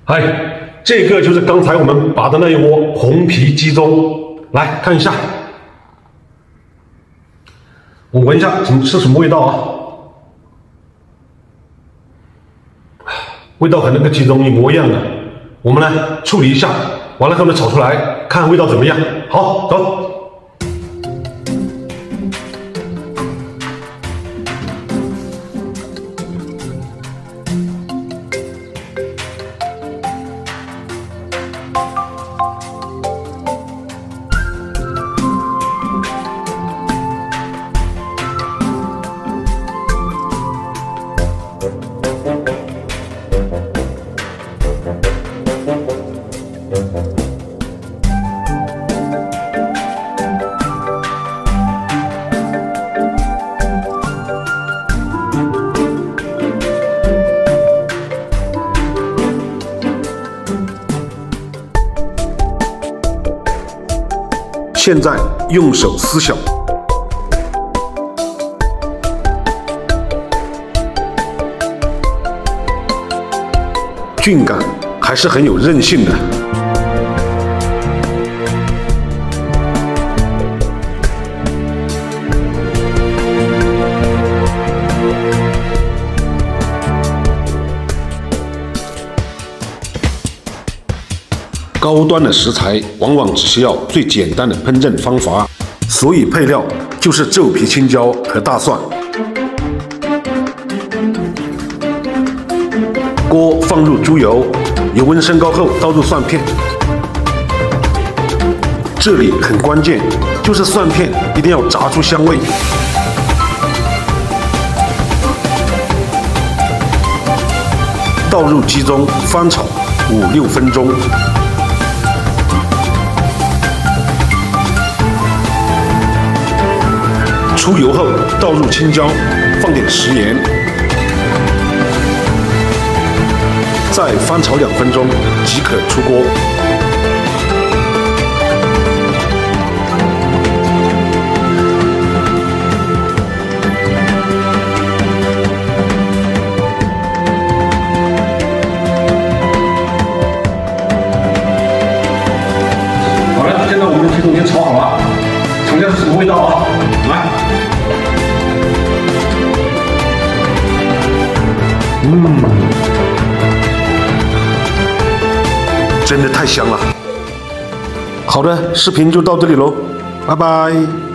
哎，这个就是刚才我们拔的那一窝红皮鸡中，来看一下，我闻一下是什么味道啊？味道和那个鸡中一模一样的。我们呢处理一下，完了后呢炒出来，看味道怎么样。好，走。 现在用手撕小，菌感还是很有韧性的。高端的食材往往只需要最简单的烹饪方法，所以配料就是皱皮青椒和大蒜。锅放入猪油，油温升高后倒入蒜片。这里很关键，就是蒜片一定要炸出香味。倒入鸡中翻炒5-6分钟。 出油后倒入青椒，放点食盐，再翻炒2分钟即可出锅。好了，现在我们的鸡中已经炒好了，尝一下是什么味道啊？来。 真的太香了。好的，视频就到这里喽，拜拜。